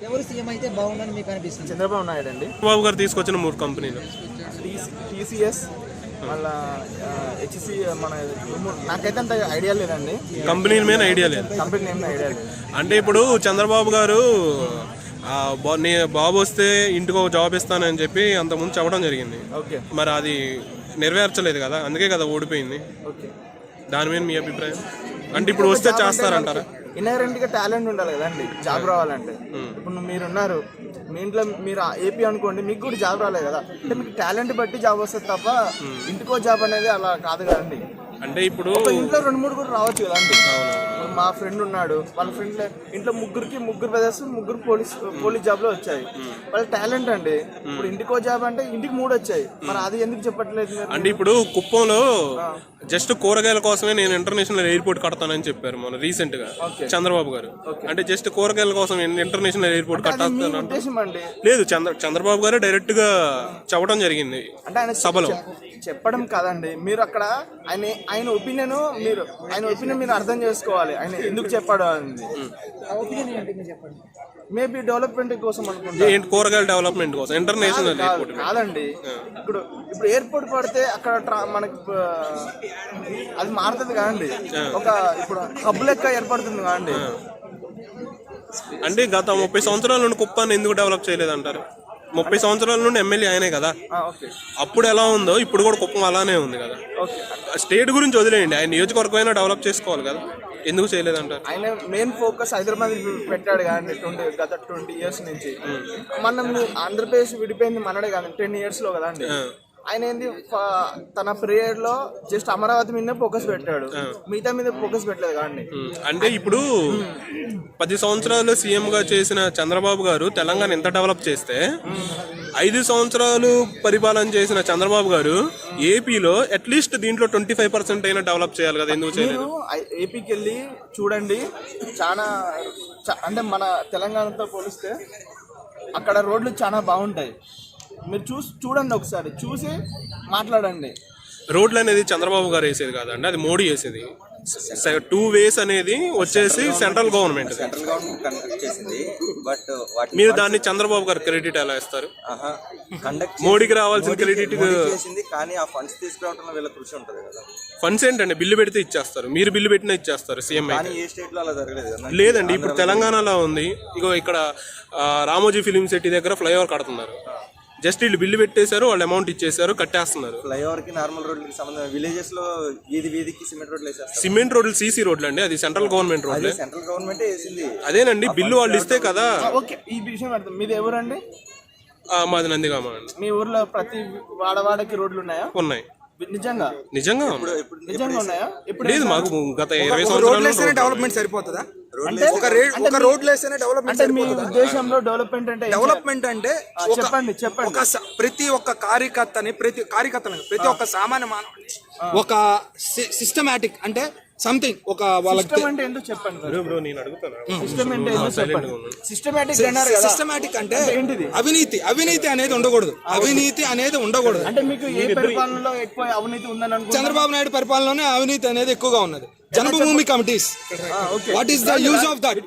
ఎవరు సీఎం అయితే బాగుందని మీకు అనిపిస్తుంది? చంద్రబాబు నాయుడు అండి. బాబు గారు తీసుకొచ్చిన 3 కంపెనీలు టీసీఎస్ మళ్ళా హెచ్సి మన నాకైతే అంత ఐడియా లేదండి. కంపెనీల మీద ఐడియా లేదు. కంపెనీ నేమ్ ఐడియా లేదు. అంటే ఇప్పుడు చంద్రబాబు గారు బాబు వస్తే ఇంటికి ఒక జాబ్ ఇస్తానని చెప్పి అంతకుముందు చెప్పడం జరిగింది. ఓకే, మరి అది నెరవేర్చలేదు కదా, అందుకే కదా ఓడిపోయింది. ఓకే, దాని మీద మీ అభిప్రాయం? అంటే ఇప్పుడు వస్తే చేస్తారంటారా? ఇన్హెరెంట్ గా టాలెంట్ ఉండాలి కదండి జాబ్ రావాలంటే. ఇప్పుడు మీరున్నారు, మీ ఇంట్లో మీరు ఏపీ అనుకోండి, మీకు కూడా జాబ్ రాలేదు కదా. అంటే మీకు టాలెంట్ బట్టి జాబ్ వస్తుంది తప్ప ఇంటికో జాబ్ అనేది అలా కాదు కదండి. అంటే ఇప్పుడు ఇంట్లో 2-3 కూడా రావచ్చు కదండి. మా ఫ్రెండ్ ఉన్నాడు, వాళ్ళ ఫ్రెండ్ ఇంట్లో ముగ్గురు బ్రదర్స్, ముగ్గురు పోలీస్ జాబ్ లో వచ్చాయి. వాళ్ళ టాలెంట్ అండి. ఇప్పుడు ఇంటికో జాబ్ అంటే ఇంటికి 3 వచ్చాయి, మరి అది ఎందుకు చెప్పట్లేదు? అంటే ఇప్పుడు కుప్పంలో జస్ట్ కూరగాయల కోసమే నేను ఇంటర్నేషనల్ ఎయిర్పోర్ట్ కడతానని చెప్పారు మన రీసెంట్ గా చంద్రబాబు గారు. అంటే జస్ట్ కూరగాయల కోసం ఇంటర్నేషనల్ ఎయిర్పోర్ట్ కట్టాను లేదు, చంద్రబాబు గారు డైరెక్ట్ గా చెప్పడం జరిగింది సభలో. చెప్పడం కాదండి, మీరు అక్కడ ఆయన ఒపీనియన్ మీరు అర్థం చేసుకోవాలి. ఆయన ఎందుకు చెప్పాడు అనేది. మేబీ డెవలప్మెంట్ కోసం అనుకుంటా. కూరగాయల డెవలప్మెంట్ కోసం ఇంటర్నేషనల్ ఎయిర్పోర్ట్ కాదండి. ఇప్పుడు ఎయిర్పోర్ట్ పడితే అక్కడ మనకి అది మారుతుంది కదండి. ఇప్పుడు హబ్ లెక్క ఏర్పడుతుంది కదండి. అంటే గత 30 సంవత్సరాల నుండి కుప్పాన్ని ఎందుకు డెవలప్ చేయలేదంటారు? 30 సంవత్సరాల నుండి ఎమ్మెల్యే ఆయనే కదా. అప్పుడు ఎలా ఉందో ఇప్పుడు కూడా కుప్పం అలానే ఉంది కదా. స్టేట్ గురించి వదిలేయండి, ఆయన నియోజకవర్గం అయినా డెవలప్ చేసుకోవాలి కదా, ఎందుకు చేయలేదంటారు? ఆయన మెయిన్ ఫోకస్ హైదరాబాద్ పెట్టాడు కానీ గత 20 years నుంచి. మనం ఆంధ్రప్రదేశ్ విడిపోయింది మనడే కాదు, 10 years లో కదా అండి. ఆయన ఏంది తన ప్రేయర్ లో జస్ట్ అమరావతి మీద ఫోకస్ పెట్టాడు, మిగతా మీద ఫోకస్ పెట్టలేదు కానీ. అంటే ఇప్పుడు 10 సంవత్సరాలు సీఎం గా చేసిన చంద్రబాబు గారు తెలంగాణ ఎంత డెవలప్ చేస్తే 5 సంవత్సరాలు పరిపాలన చేసిన చంద్రబాబు గారు ఏపీలో అట్లీస్ట్ దీంట్లో 25% అయినా డెవలప్ చేయాలి కదా, ఎందుకు చేయలేదు? ఏపీకి వెళ్ళి చూడండి, చాలా అంటే మన తెలంగాణతో పోలిస్తే అక్కడ రోడ్లు చాలా బాగుంటాయి. మీరు చూడండి, ఒకసారి చూసి మాట్లాడండి. రోడ్లు అనేది చంద్రబాబు గారు వేసేది కాదండి, అది మోడీ వేసేది. 2 ways అనేది వచ్చేసి సెంట్రల్ గవర్నమెంట్ చేసింది. బట్ మీరు దాన్ని చంద్రబాబు గారు క్రెడిట్ ఎలా ఇస్తారు? మోడీకి రావాల్సిన క్రెడిట్ చేసింది, కానీ ఆ ఫండ్స్ తీసుకురావడంలో వీళ్ళ కృషి ఉంటుంది కదా. ఫండ్స్ ఏంటండి, బిల్లు పెడితే ఇచ్చేస్తారు, మీరు బిల్లు పెట్టినా ఇచ్చేస్తారు సీఎం. ఏ స్టేట్ లో అలా జరగలేదు కదా. లేదండి, ఇప్పుడు తెలంగాణలో ఉంది. ఇగో ఇక్కడ రామోజీ ఫిలిం సిటీ దగ్గర ఫ్లైఓవర్ కడుతున్నారు. జస్ట్ వీళ్ళు బిల్లు పెట్టేశారు, వాళ్ళు అమౌంట్ ఇచ్చేసారు, కట్టేస్తున్నారు. ఫ్లైఓవర్ కి నార్మల్ రోడ్లకి సంబంధం, విలేజెస్ లో వీధికి సిమెంట్ రోడ్లు వేసేస్తారు. సిమెంట్ రోడ్లు సీసీ రోడ్లు అండి, అది సెంట్రల్ గవర్నమెంట్ రోడ్లు. సెంట్రల్ గవర్నమెంట్ వేసింది. అదేనండి, బిల్లు వాళ్ళు ఇస్తే కదా. ఓకే, ఈ విషయం అర్థం. మీది ఎవరండి? మాది నందిగామ అండి. మీ ఊర్లో ప్రతి వాడవాడకి రోడ్లు ఉన్నాయా? ఉన్నాయి. నిజంగా ఉన్నాయా? లేదు, మాకు గత 20 సంవత్సరాలు డెవలప్మెంట్ సరిపోతుందా? ఒక రోడ్లు వేస్తేనే డెవలప్మెంట్ సరిపోతుందా? దేశంలో డెవలప్మెంట్ అంటే చెప్పండి. ప్రతి ఒక్క కార్యకర్తని ప్రతి ఒక్క సామాన్య మానవుని ఒక సిస్టమాటిక్ అంటే సంథింగ్ ఒక సిస్టమాటిక్ అంటే అవినీతి అనేది ఉండకూడదు. అంటే మీకు ఏ పరిపాలనలో ఎక్కువ అవినీతి ఉందని? చంద్రబాబు నాయుడు పరిపాలనలోనే అవినీతి అనేది ఎక్కువగా ఉన్నది. Janmabhoomi committees, what is the use of that?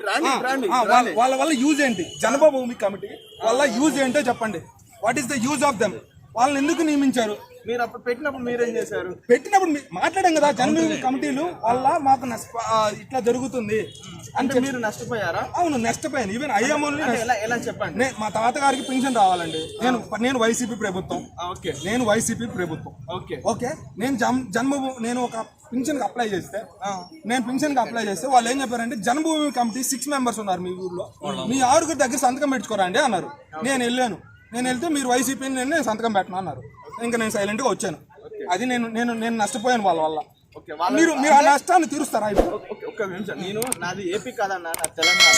వాళ్ళ వల్ల యూజ్ ఏంటి? జన్మభూమి కమిటీ వల్ల యూజ్ ఏంటో చెప్పండి. What is the use of them? వాళ్ళని ఎందుకు నియమించారు? మీరు అప్పుడు పెట్టినప్పుడు మీరేం చేశారు? పెట్టినప్పుడు మాట్లాడాం కదా, జన్మభూమి కమిటీలు వల్ల మాకు ఇట్లా జరుగుతుంది అంటే మీరు నష్టపోయారా? అవును, నష్టపోయాను. ఈవెన్ ఎలా చెప్పండి. మా తాతగారికి పెన్షన్ రావాలండి. నేను వైసీపీ ప్రభుత్వం. ఓకే, నేను ఒక పింఛన్ కి అప్లై చేస్తే వాళ్ళు ఏం చెప్పారంటే, జన్మభూమి కమిటీ 6 members ఉన్నారు మీ ఊర్లో, మీ 6 దగ్గర సంతకం పెట్టుకోరా అండి అన్నారు. నేను వెళ్తే మీరు వైసీపీ నేను సంతకం పెట్టను అన్నారు. ఇంకా నేను సైలెంట్ గా వచ్చాను. అది నేను నష్టపోయాను వాళ్ళ వల్ల. మీరు ఆ నష్టాన్ని తీరుస్తారా? ఒక్క నిమిషం, నాది ఏపీ కాదన్నా, నా తెలంగాణ.